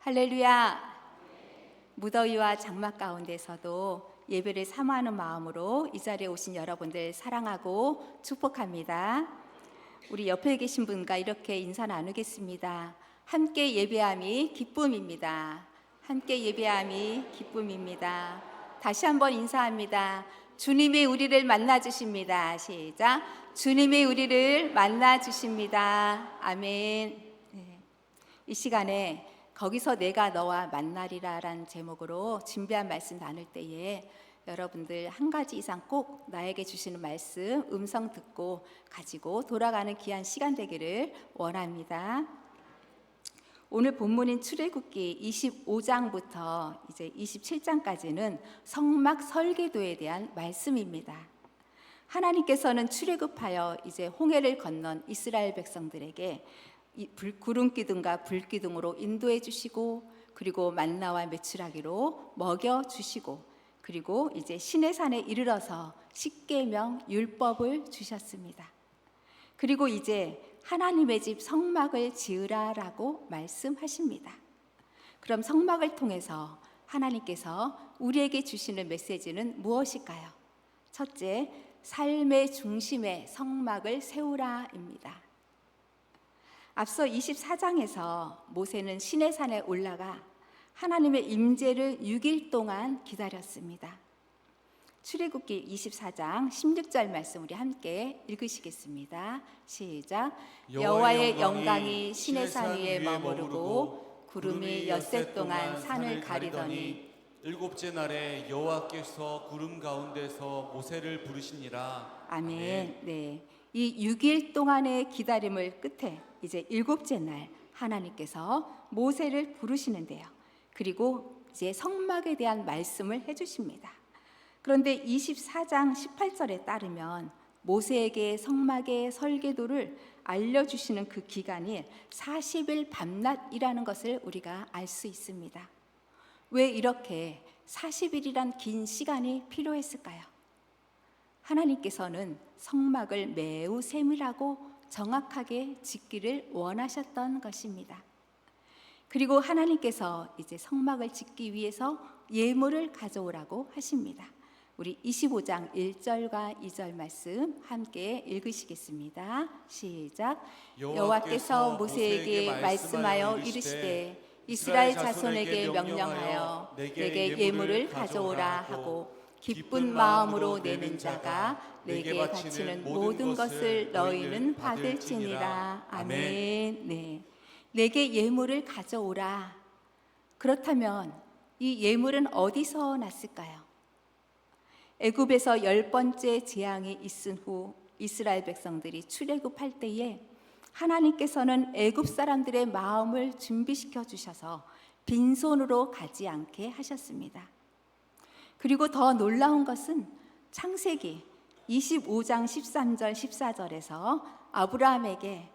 할렐루야. 무더위와 장마 가운데서도 예배를 사모하는 마음으로 이 자리에 오신 여러분들 사랑하고 축복합니다. 우리 옆에 계신 분과 이렇게 인사 나누겠습니다. 함께 예배함이 기쁨입니다. 함께 예배함이 기쁨입니다. 다시 한번 인사합니다. 주님이 우리를 만나 주십니다. 시작. 주님이 우리를 만나 주십니다. 아멘. 이 시간에 거기서 내가 너와 만나리라 라는 제목으로 준비한 말씀 나눌 때에 여러분들 한 가지 이상 꼭 나에게 주시는 말씀 음성 듣고 가지고 돌아가는 귀한 시간 되기를 원합니다. 오늘 본문인 출애굽기 25장부터 이제 27장까지는 성막 설계도에 대한 말씀입니다. 하나님께서는 출애굽하여 이제 홍해를 건넌 이스라엘 백성들에게 구름 기둥과 불 기둥으로 인도해 주시고, 그리고 만나와 메추라기로 먹여 주시고, 그리고 이제 시내산에 이르러서 십계명 율법을 주셨습니다. 그리고 이제 하나님의 집 성막을 지으라라고 말씀하십니다. 그럼 성막을 통해서 하나님께서 우리에게 주시는 메시지는 무엇일까요? 첫째, 삶의 중심에 성막을 세우라입니다. 앞서 24장에서 모세는 시내산에 올라가 하나님의 임재를 6일 동안 기다렸습니다. 출애굽기 24장 16절 말씀 우리 함께 읽으시겠습니다. 시작. 여호와의 영광이 시내산 위에 머무르고 구름이 엿새 동안 산을 가리더니 일곱째 날에 여호와께서 구름 가운데서 모세를 부르시니라. 아멘. 네, 이 6일 동안의 기다림을 끝에 이제 일곱째 날 하나님께서 모세를 부르시는데요. 그리고 이제 성막에 대한 말씀을 해주십니다. 그런데 24장 18절에 따르면 모세에게 성막의 설계도를 알려주시는 그 기간이 40일 밤낮이라는 것을 우리가 알 수 있습니다. 왜 이렇게 40일이란 긴 시간이 필요했을까요? 하나님께서는 성막을 매우 세밀하고 정확하게 짓기를 원하셨던 것입니다. 그리고 하나님께서 이제 성막을 짓기 위해서 예물을 가져오라고 하십니다. 우리 25장 1절과 2절 말씀 함께 읽으시겠습니다. 시작. 여호와께서 모세에게 말씀하여 이르시되 이스라엘 자손에게 명령하여 내게 예물을 가져오라 하고 기쁜 마음으로 내는 자가 내게 바치는 모든 것을 너희는 받을지니라. 아멘. 네, 내게 예물을 가져오라. 그렇다면 이 예물은 어디서 났을까요? 애굽에서 10번째 재앙이 있은 후 이스라엘 백성들이 출애굽할 때에 하나님께서는 애굽 사람들의 마음을 준비시켜 주셔서 빈손으로 가지 않게 하셨습니다. 그리고 더 놀라운 것은 창세기 25장 13절 14절에서 아브라함에게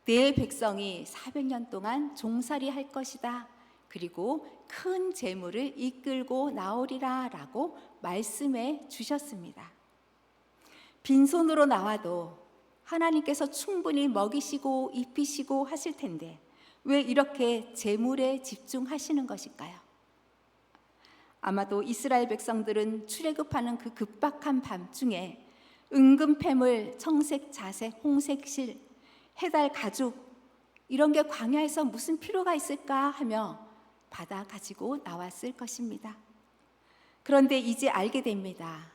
내 백성이 400년 동안 종살이 할 것이다. 그리고 큰 재물을 이끌고 나오리라 라고 말씀해 주셨습니다. 빈손으로 나와도 하나님께서 충분히 먹이시고 입히시고 하실 텐데 왜 이렇게 재물에 집중하시는 것일까요? 아마도 이스라엘 백성들은 출애굽하는 그 급박한 밤중에 은금패물, 청색 자색, 홍색 실, 해달 가죽 이런 게 광야에서 무슨 필요가 있을까 하며 받아 가지고 나왔을 것입니다. 그런데 이제 알게 됩니다.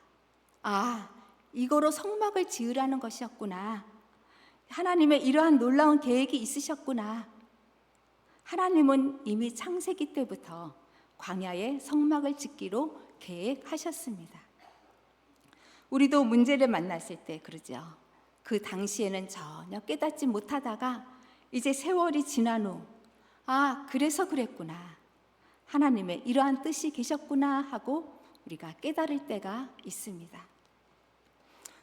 아, 이거로 성막을 지으라는 것이었구나. 하나님의 이러한 놀라운 계획이 있으셨구나. 하나님은 이미 창세기 때부터 광야에 성막을 짓기로 계획하셨습니다. 우리도 문제를 만났을 때 그러죠. 그 당시에는 전혀 깨닫지 못하다가 이제 세월이 지난 후 아, 그래서 그랬구나. 하나님의 이러한 뜻이 계셨구나 하고 우리가 깨달을 때가 있습니다.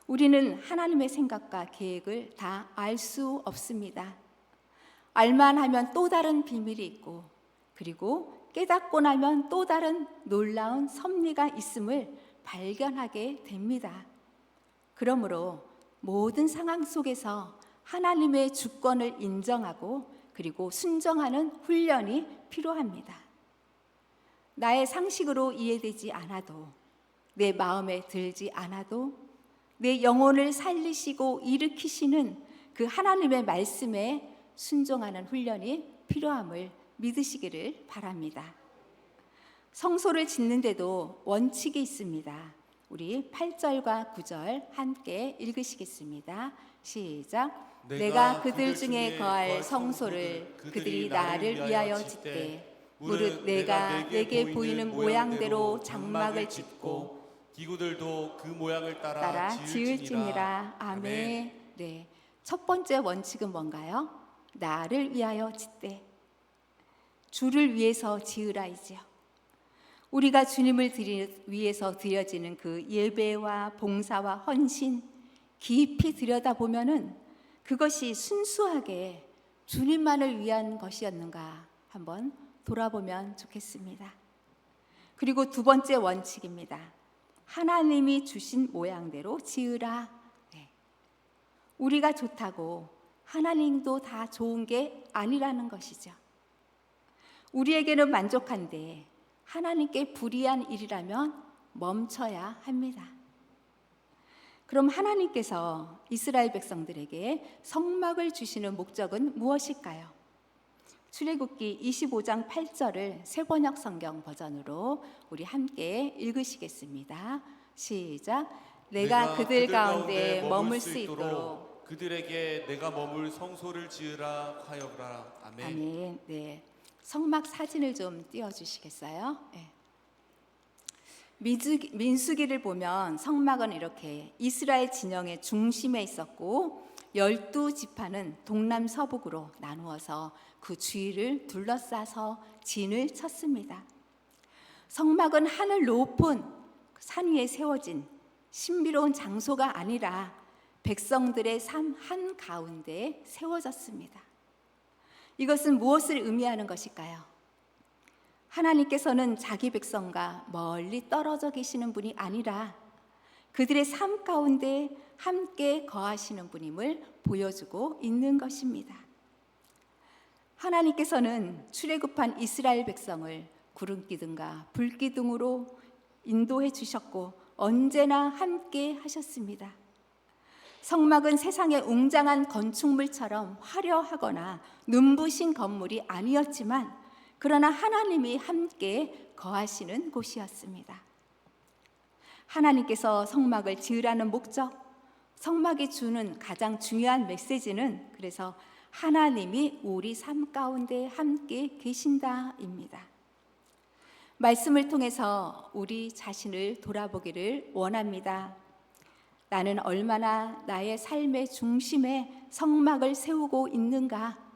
우리는 하나님의 생각과 계획을 다 알 수 없습니다. 알만 하면 또 다른 비밀이 있고 그리고 깨닫고 나면 또 다른 놀라운 섭리가 있음을 발견하게 됩니다. 그러므로 모든 상황 속에서 하나님의 주권을 인정하고 그리고 순종하는 훈련이 필요합니다. 나의 상식으로 이해되지 않아도, 내 마음에 들지 않아도 내 영혼을 살리시고 일으키시는 그 하나님의 말씀에 순종하는 훈련이 필요함을 믿으시기를 바랍니다. 성소를 짓는데도 원칙이 있습니다. 우리 8절과 9절 함께 읽으시겠습니다. 시작. 내가 그들 중에 거할 성소를 그들이 나를 위하여 짓되 무릇 내가 내게 보이는 모양대로 장막을 짓고 기구들도 그 모양을 따라 지을지니라. 아멘. 네. 첫 번째 원칙은 뭔가요? 나를 위하여 짓되, 주를 위해서 지으라이지요. 우리가 주님을 위해서 드려지는 그 예배와 봉사와 헌신 깊이 들여다보면은 그것이 순수하게 주님만을 위한 것이었는가 한번 돌아보면 좋겠습니다. 그리고 두 번째 원칙입니다. 하나님이 주신 모양대로 지으라. 네. 우리가 좋다고 하나님도 다 좋은 게 아니라는 것이죠. 우리에게는 만족한데 하나님께 불이한 일이라면 멈춰야 합니다. 그럼 하나님께서 이스라엘 백성들에게 성막을 주시는 목적은 무엇일까요? 출애굽기 25장 8절을 새번역 성경 버전으로 우리 함께 읽으시겠습니다. 시작. 내가 그들 가운데 머물 수 있도록 그들에게 내가 머물 성소를 지으라 하여라. 아멘. 아멘. 네. 성막 사진을 좀 띄워주시겠어요? 네. 민수기를 보면 성막은 이렇게 이스라엘 진영의 중심에 있었고 12지파는 동남서북으로 나누어서 그 주위를 둘러싸서 진을 쳤습니다. 성막은 하늘 높은 산 위에 세워진 신비로운 장소가 아니라 백성들의 삶 한가운데 세워졌습니다. 이것은 무엇을 의미하는 것일까요? 하나님께서는 자기 백성과 멀리 떨어져 계시는 분이 아니라 그들의 삶 가운데 함께 거하시는 분임을 보여주고 있는 것입니다. 하나님께서는 출애굽한 이스라엘 백성을 구름기둥과 불기둥으로 인도해 주셨고 언제나 함께 하셨습니다. 성막은 세상의 웅장한 건축물처럼 화려하거나 눈부신 건물이 아니었지만 그러나 하나님이 함께 거하시는 곳이었습니다. 하나님께서 성막을 지으라는 목적, 성막이 주는 가장 중요한 메시지는 그래서 하나님이 우리 삶 가운데 함께 계신다입니다. 말씀을 통해서 우리 자신을 돌아보기를 원합니다. 나는 얼마나 나의 삶의 중심에 성막을 세우고 있는가?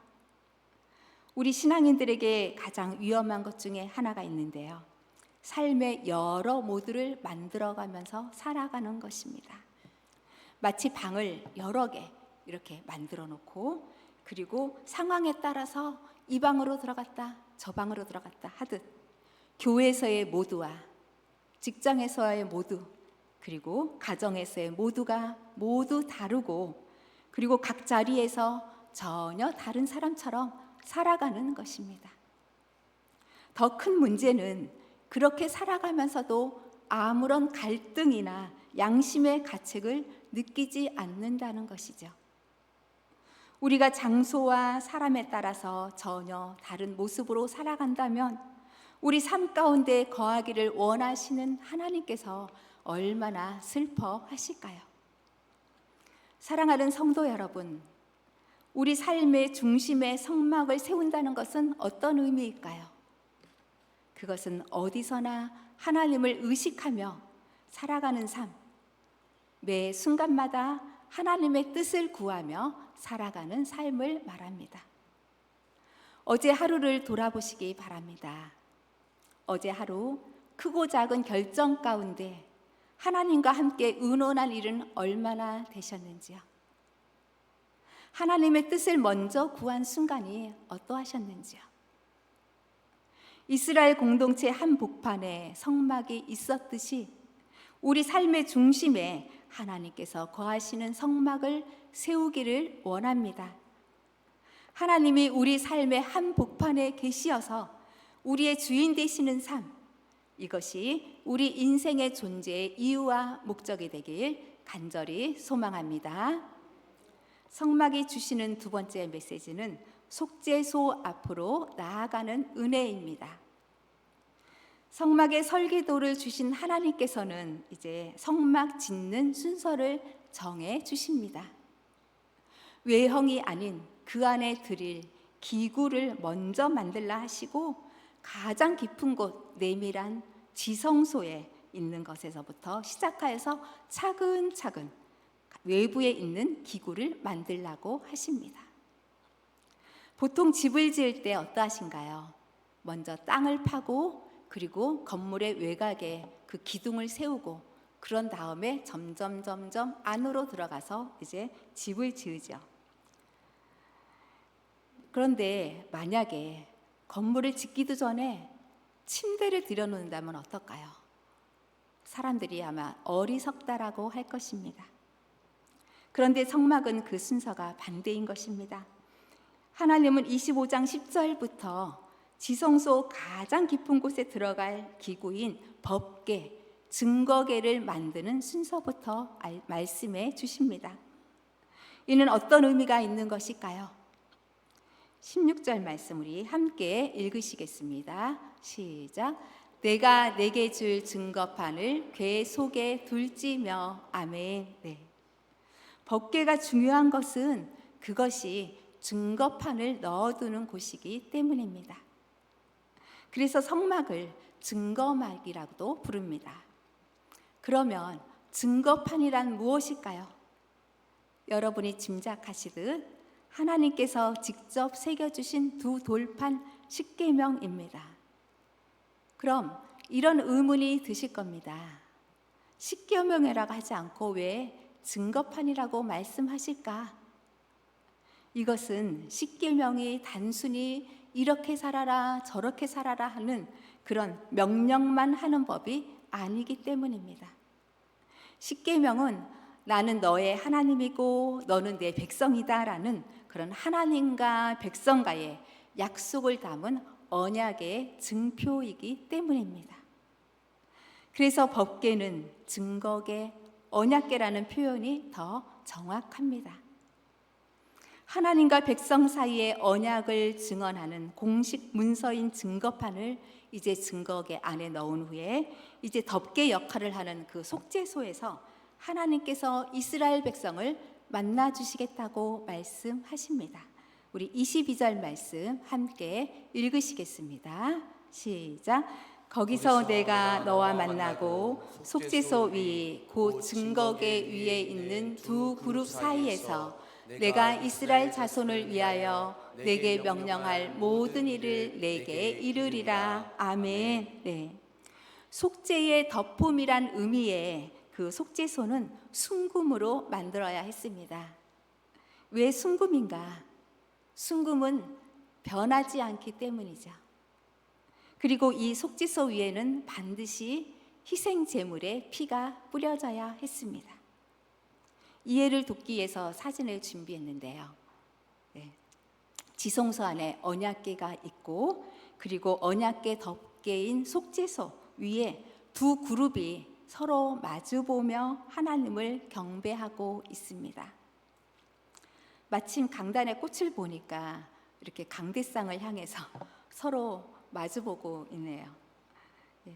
우리 신앙인들에게 가장 위험한 것 중에 하나가 있는데요. 삶의 여러 모드를 만들어가면서 살아가는 것입니다. 마치 방을 여러 개 이렇게 만들어 놓고 그리고 상황에 따라서 이 방으로 들어갔다 저 방으로 들어갔다 하듯 교회에서의 모두와 직장에서의 모두 그리고 가정에서의 모두가 모두 다르고 그리고 각 자리에서 전혀 다른 사람처럼 살아가는 것입니다. 더 큰 문제는 그렇게 살아가면서도 아무런 갈등이나 양심의 가책을 느끼지 않는다는 것이죠. 우리가 장소와 사람에 따라서 전혀 다른 모습으로 살아간다면 우리 삶 가운데 거하기를 원하시는 하나님께서 얼마나 슬퍼하실까요? 사랑하는 성도 여러분, 우리 삶의 중심에 성막을 세운다는 것은 어떤 의미일까요? 그것은 어디서나 하나님을 의식하며 살아가는 삶, 매 순간마다 하나님의 뜻을 구하며 살아가는 삶을 말합니다. 어제 하루를 돌아보시기 바랍니다. 어제 하루 크고 작은 결정 가운데 하나님과 함께 의논한 일은 얼마나 되셨는지요? 하나님의 뜻을 먼저 구한 순간이 어떠하셨는지요? 이스라엘 공동체 한 복판에 성막이 있었듯이 우리 삶의 중심에 하나님께서 거하시는 성막을 세우기를 원합니다. 하나님이 우리 삶의 한 복판에 계시어서 우리의 주인 되시는 삶, 이것이 우리 인생의 존재의 이유와 목적이 되길 간절히 소망합니다. 성막이 주시는 두 번째 메시지는 속죄소 앞으로 나아가는 은혜입니다. 성막의 설계도를 주신 하나님께서는 이제 성막 짓는 순서를 정해 주십니다. 외형이 아닌 그 안에 드릴 기구를 먼저 만들라 하시고 가장 깊은 곳 내밀한 지성소에 있는 것에서부터 시작하여서 차근차근 외부에 있는 기구를 만들라고 하십니다. 보통 집을 지을 때 어떠하신가요? 먼저 땅을 파고 그리고 건물의 외곽에 그 기둥을 세우고 그런 다음에 점점 안으로 들어가서 이제 집을 지으죠. 그런데 만약에 건물을 짓기도 전에 침대를 들여놓는다면 어떨까요? 사람들이 아마 어리석다라고 할 것입니다. 그런데 성막은 그 순서가 반대인 것입니다. 하나님은 25장 10절부터 지성소 가장 깊은 곳에 들어갈 기구인 법궤, 증거궤를 만드는 순서부터 말씀해 주십니다. 이는 어떤 의미가 있는 것일까요? 16절 말씀 우리 함께 읽으시겠습니다. 시작. 내가 내게 줄 증거판을 궤 속에 둘지며. 아멘. 네. 법궤가 중요한 것은 그것이 증거판을 넣어두는 곳이기 때문입니다. 그래서 성막을 증거막이라고도 부릅니다. 그러면 증거판이란 무엇일까요? 여러분이 짐작하시듯 하나님께서 직접 새겨주신 두 돌판 십계명입니다. 그럼 이런 의문이 드실 겁니다. 십계명이라고 하지 않고 왜 증거판이라고 말씀하실까? 이것은 십계명이 단순히 이렇게 살아라 저렇게 살아라 하는 그런 명령만 하는 법이 아니기 때문입니다. 십계명은 나는 너의 하나님이고 너는 내 백성이다라는 그런 하나님과 백성과의 약속을 담은 언약의 증표이기 때문입니다. 그래서 법궤는 증거궤, 언약궤라는 표현이 더 정확합니다. 하나님과 백성 사이의 언약을 증언하는 공식 문서인 증거판을 이제 증거궤 안에 넣은 후에 이제 덮개 역할을 하는 그 속죄소에서 하나님께서 이스라엘 백성을 만나 주시겠다고 말씀하십니다. 우리 22절 말씀 함께 읽으시겠습니다. 시작. 거기서 내가 너와 만나고 속죄소 위 곧 증거궤 위에 있는 두 그룹 사이에서 내가 이스라엘 자손을 위하여 내게 명령할 모든 일을 내게 이르리라. 아멘. 네. 속죄의 덮음이란 의미의 그 속죄소는 순금으로 만들어야 했습니다. 왜 순금인가? 순금은 변하지 않기 때문이죠. 그리고 이 속죄소 위에는 반드시 희생 제물의 피가 뿌려져야 했습니다. 이해를 돕기 위해서 사진을 준비했는데요. 네. 지성소 안에 언약궤가 있고 그리고 언약궤 덮개인 속죄소 위에 두 그룹이 서로 마주보며 하나님을 경배하고 있습니다. 마침 강단에 꽃을 보니까 이렇게 강대상을 향해서 서로 마주보고 있네요. 네.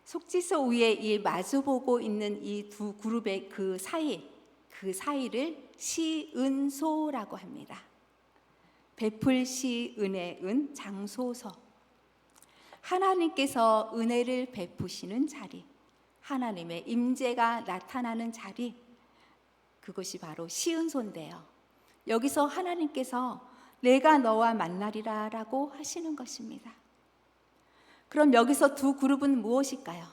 속죄소 위에 이 마주보고 있는 이 두 그룹의 그 사이를 시은소라고 합니다. 베풀 시은의 은 장소서. 하나님께서 은혜를 베푸시는 자리, 하나님의 임재가 나타나는 자리, 그것이 바로 시은소인데요. 여기서 하나님께서 내가 너와 만나리라 라고 하시는 것입니다. 그럼 여기서 두 그룹은 무엇일까요?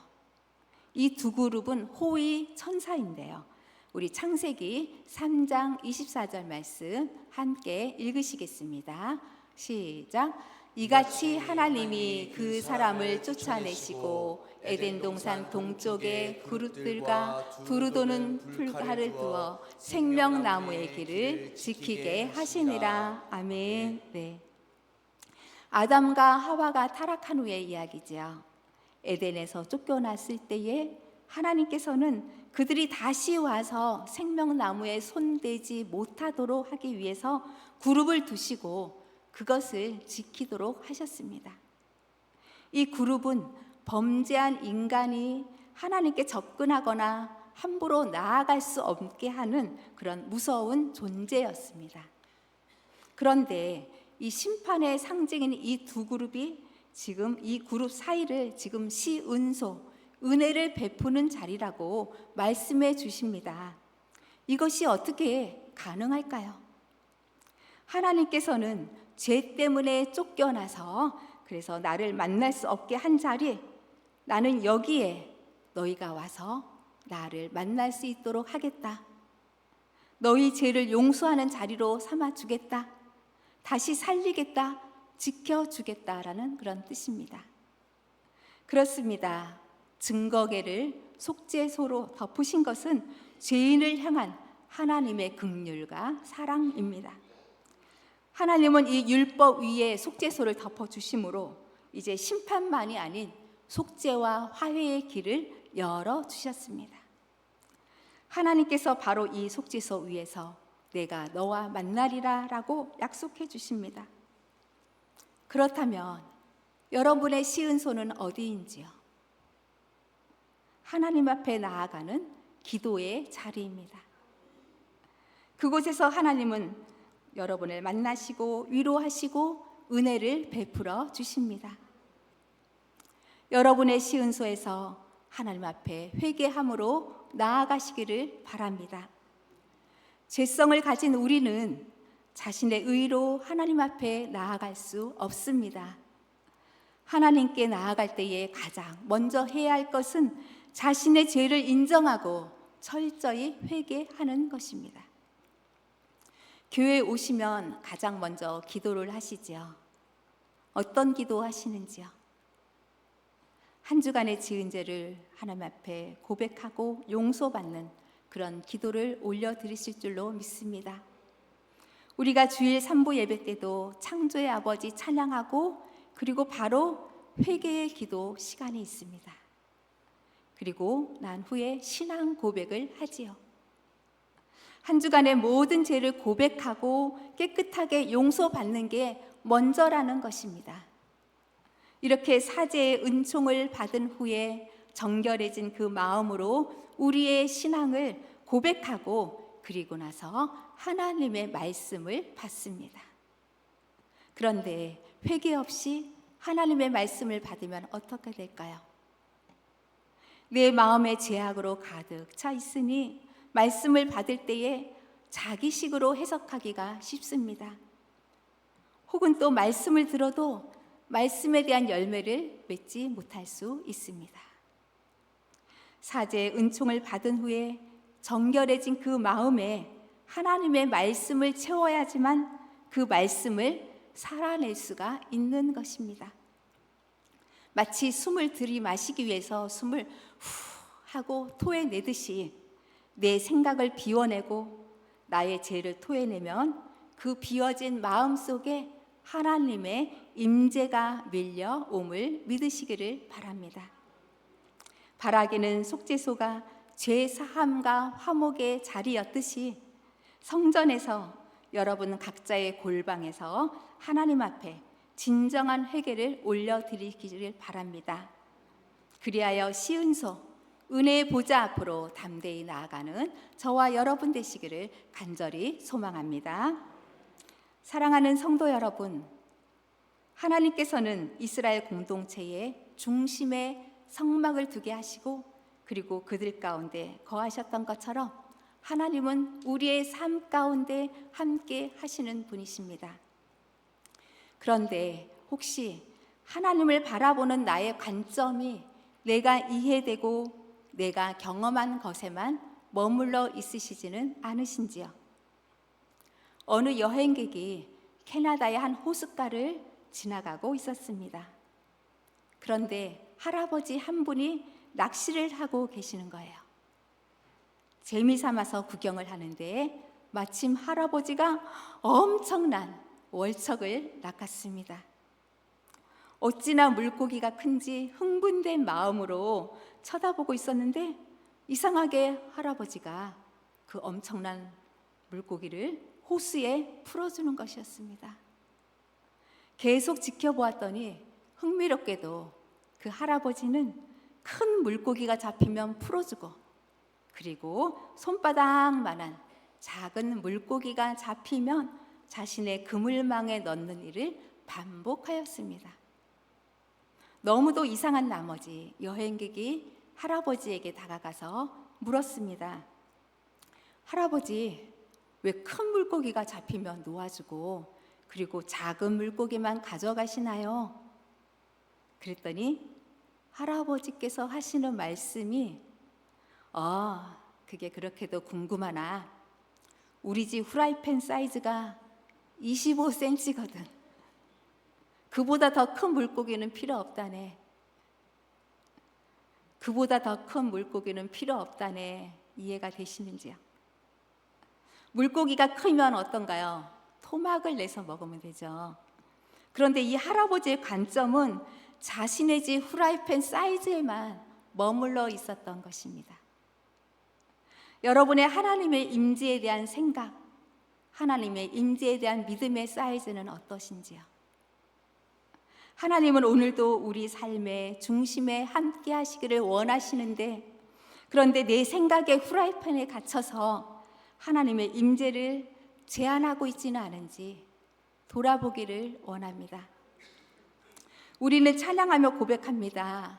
이 두 그룹은 호위 천사인데요. 우리 창세기 3장 24절 말씀 함께 읽으시겠습니다. 시작. 이같이 하나님이 그 사람을 쫓아내시고 에덴 동산 동쪽에 그룹들과 두루 도는 풀가를 두어 생명나무의 길을 지키게 하시니라. 아멘. 네. 아담과 하와가 타락한 후의 이야기지요. 에덴에서 쫓겨났을 때에 하나님께서는 그들이 다시 와서 생명나무에 손대지 못하도록 하기 위해서 그룹을 두시고 그것을 지키도록 하셨습니다. 이 그룹은 범죄한 인간이 하나님께 접근하거나 함부로 나아갈 수 없게 하는 그런 무서운 존재였습니다. 그런데 이 심판의 상징인 이 두 그룹이 지금 이 그룹 사이를 지금 시은소, 은혜를 베푸는 자리라고 말씀해 주십니다. 이것이 어떻게 가능할까요? 하나님께서는 죄 때문에 쫓겨나서 그래서 나를 만날 수 없게 한 자리, 나는 여기에 너희가 와서 나를 만날 수 있도록 하겠다. 너희 죄를 용서하는 자리로 삼아주겠다. 다시 살리겠다. 지켜주겠다라는 그런 뜻입니다. 그렇습니다. 증거계를 속죄소로 덮으신 것은 죄인을 향한 하나님의 긍휼과 사랑입니다. 하나님은 이 율법 위에 속죄소를 덮어주심으로 이제 심판만이 아닌 속죄와 화해의 길을 열어주셨습니다. 하나님께서 바로 이 속죄소 위에서 내가 너와 만나리라 라고 약속해 주십니다. 그렇다면 여러분의 시은소는 어디인지요? 하나님 앞에 나아가는 기도의 자리입니다. 그곳에서 하나님은 여러분을 만나시고 위로하시고 은혜를 베풀어 주십니다. 여러분의 시은소에서 하나님 앞에 회개함으로 나아가시기를 바랍니다. 죄성을 가진 우리는 자신의 의로 하나님 앞에 나아갈 수 없습니다. 하나님께 나아갈 때에 가장 먼저 해야 할 것은 자신의 죄를 인정하고 철저히 회개하는 것입니다. 교회에 오시면 가장 먼저 기도를 하시지요. 어떤 기도 하시는지요? 한 주간의 지은 죄를 하나님 앞에 고백하고 용서받는 그런 기도를 올려드리실 줄로 믿습니다. 우리가 주일 3부 예배 때도 창조의 아버지 찬양하고 그리고 바로 회개의 기도 시간이 있습니다. 그리고 난 후에 신앙 고백을 하지요. 한 주간의 모든 죄를 고백하고 깨끗하게 용서받는 게 먼저라는 것입니다. 이렇게 사죄의 은총을 받은 후에 정결해진 그 마음으로 우리의 신앙을 고백하고 그리고 나서 하나님의 말씀을 받습니다. 그런데 회개 없이 하나님의 말씀을 받으면 어떻게 될까요? 내 마음의 죄악으로 가득 차 있으니 말씀을 받을 때에 자기식으로 해석하기가 쉽습니다. 혹은 또 말씀을 들어도 말씀에 대한 열매를 맺지 못할 수 있습니다. 사죄의 은총을 받은 후에 정결해진 그 마음에 하나님의 말씀을 채워야지만 그 말씀을 살아낼 수가 있는 것입니다. 마치 숨을 들이마시기 위해서 숨을 후 하고 토해내듯이 내 생각을 비워내고 나의 죄를 토해내면 그 비워진 마음 속에 하나님의 임재가 밀려옴을 믿으시기를 바랍니다. 바라기는 속죄소가 죄 사함과 화목의 자리였듯이 성전에서 여러분 각자의 골방에서 하나님 앞에 진정한 회개를 올려드리기를 바랍니다. 그리하여 시은소 은혜의 보좌 앞으로 담대히 나아가는 저와 여러분 되시기를 간절히 소망합니다. 사랑하는 성도 여러분, 하나님께서는 이스라엘 공동체의 중심에 성막을 두게 하시고 그리고 그들 가운데 거하셨던 것처럼 하나님은 우리의 삶 가운데 함께 하시는 분이십니다. 그런데 혹시 하나님을 바라보는 나의 관점이 내가 이해되고 내가 경험한 것에만 머물러 있으시지는 않으신지요? 어느 여행객이 캐나다의 한 호숫가를 지나가고 있었습니다. 그런데 할아버지 한 분이 낚시를 하고 계시는 거예요. 재미삼아서 구경을 하는데 마침 할아버지가 엄청난 월척을 낚았습니다. 어찌나 물고기가 큰지 흥분된 마음으로 쳐다보고 있었는데 이상하게 할아버지가 그 엄청난 물고기를 호수에 풀어주는 것이었습니다. 계속 지켜보았더니 흥미롭게도 그 할아버지는 큰 물고기가 잡히면 풀어주고, 그리고 손바닥만한 작은 물고기가 잡히면 자신의 그물망에 넣는 일을 반복하였습니다. 너무도 이상한 나머지 여행객이 할아버지에게 다가가서 물었습니다. 할아버지, 왜 큰 물고기가 잡히면 놓아주고 그리고 작은 물고기만 가져가시나요? 그랬더니 할아버지께서 하시는 말씀이 그게 그렇게도 궁금하나? 우리 집 후라이팬 사이즈가 25cm거든. 그보다 더 큰 물고기는 필요 없다네. 그보다 더 큰 물고기는 필요 없다네. 이해가 되시는지요? 물고기가 크면 어떤가요? 토막을 내서 먹으면 되죠. 그런데 이 할아버지의 관점은 자신의 집 후라이팬 사이즈에만 머물러 있었던 것입니다. 여러분의 하나님의 임재에 대한 생각, 하나님의 임재에 대한 믿음의 사이즈는 어떠신지요? 하나님은 오늘도 우리 삶의 중심에 함께 하시기를 원하시는데, 그런데 내 생각의 후라이팬에 갇혀서 하나님의 임재를 제한하고 있지는 않은지 돌아보기를 원합니다. 우리는 찬양하며 고백합니다.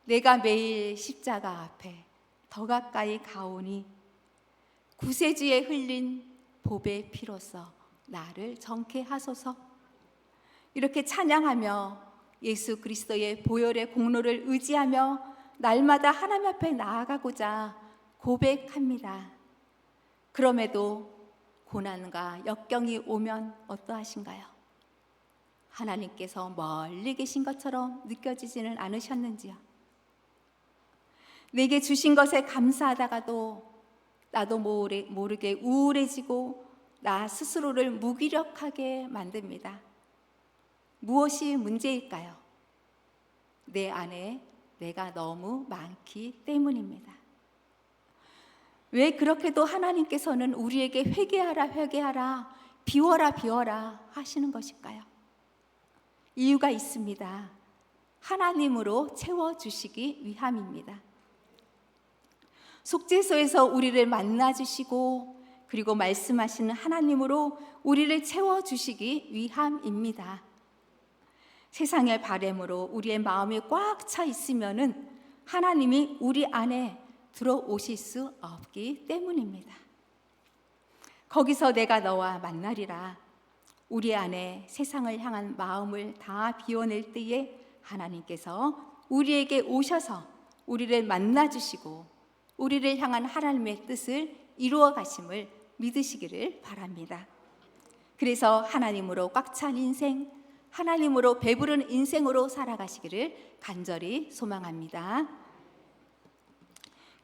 내가 매일 십자가 앞에 더 가까이 가오니 구세주에 흘린 보배 피로써 나를 정케 하소서. 이렇게 찬양하며 예수 그리스도의 보혈의 공로를 의지하며 날마다 하나님 앞에 나아가고자 고백합니다. 그럼에도 고난과 역경이 오면 어떠하신가요? 하나님께서 멀리 계신 것처럼 느껴지지는 않으셨는지요? 내게 주신 것에 감사하다가도 나도 모르게 우울해지고 나 스스로를 무기력하게 만듭니다. 무엇이 문제일까요? 내 안에 내가 너무 많기 때문입니다. 왜 그렇게도 하나님께서는 우리에게 회개하라 비워라 하시는 것일까요? 이유가 있습니다. 하나님으로 채워주시기 위함입니다. 속죄소에서 우리를 만나주시고 그리고 말씀하시는 하나님으로 우리를 채워주시기 위함입니다. 세상의 바램으로 우리의 마음이 꽉 차 있으면은 하나님이 우리 안에 들어오실 수 없기 때문입니다. 거기서 내가 너와 만나리라. 우리 안에 세상을 향한 마음을 다 비워낼 때에 하나님께서 우리에게 오셔서 우리를 만나주시고 우리를 향한 하나님의 뜻을 이루어 가심을 믿으시기를 바랍니다. 그래서 하나님으로 꽉 찬 인생, 하나님으로 배부른 인생으로 살아가시기를 간절히 소망합니다.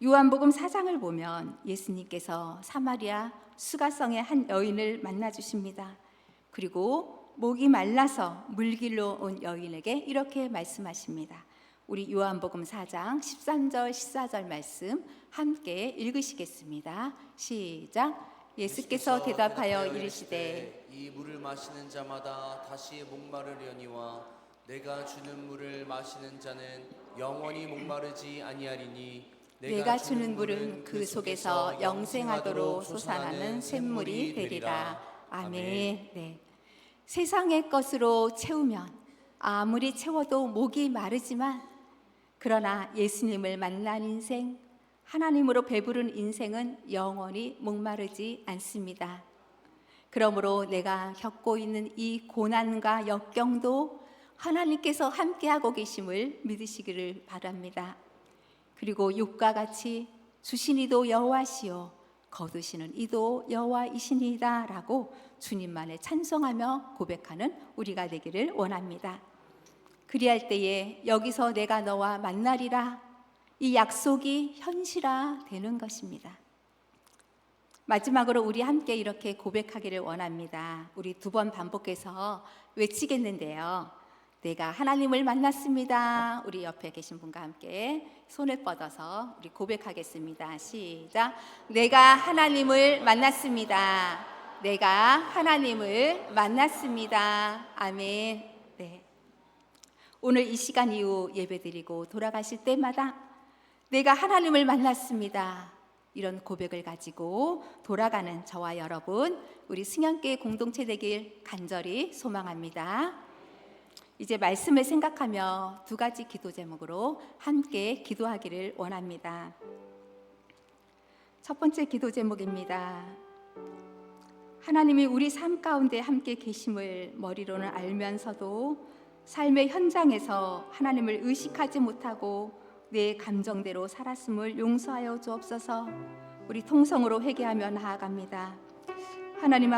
요한복음 4장을 보면 예수님께서 사마리아 수가성의 한 여인을 만나 주십니다. 그리고 목이 말라서 물길로 온 여인에게 이렇게 말씀하십니다. 우리 요한복음 4장 13절 14절 말씀 함께 읽으시겠습니다. 시작. 예수께서 대답하여 이르시되 이 물을 마시는 자마다 다시 목마르려니와 내가 주는 물을 마시는 자는 영원히 목마르지 아니하리니 내가 주는 물은 그 속에서 영생하도록 솟아나는 샘물이 되리라. 아멘. 네. 세상의 것으로 채우면 아무리 채워도 목이 마르지만, 그러나 예수님을 만난 인생, 하나님으로 배부른 인생은 영원히 목마르지 않습니다. 그러므로 내가 겪고 있는 이 고난과 역경도 하나님께서 함께하고 계심을 믿으시기를 바랍니다. 그리고 육과 같이 주신 이도 여호와시요 거두시는 이도 여호와이시니이다라고 주님만을 찬송하며 고백하는 우리가 되기를 원합니다. 그리할 때에 여기서 내가 너와 만나리라, 이 약속이 현실화 되는 것입니다. 마지막으로 우리 함께 이렇게 고백하기를 원합니다. 우리 2번 반복해서 외치겠는데요. 내가 하나님을 만났습니다. 우리 옆에 계신 분과 함께 손을 뻗어서 우리 고백하겠습니다. 시작. 내가 하나님을 만났습니다. 내가 하나님을 만났습니다. 아멘. 네. 오늘 이 시간 이후 예배드리고 돌아가실 때마다 내가 하나님을 만났습니다. 이런 고백을 가지고 돌아가는 저와 여러분, 우리 승연교회 공동체 되길 간절히 소망합니다. 이제 말씀을 생각하며 2가지 기도 제목으로 함께 기도하기를 원합니다. 첫 번째 기도 제목입니다. 하나님이 우리 삶 가운데 함께 계심을 머리로는 알면서도 삶의 현장에서 하나님을 의식하지 못하고 내 감정대로 살았음을 용서하여 주옵소서. 우리 통성으로 회개하며 나아갑니다. 하나님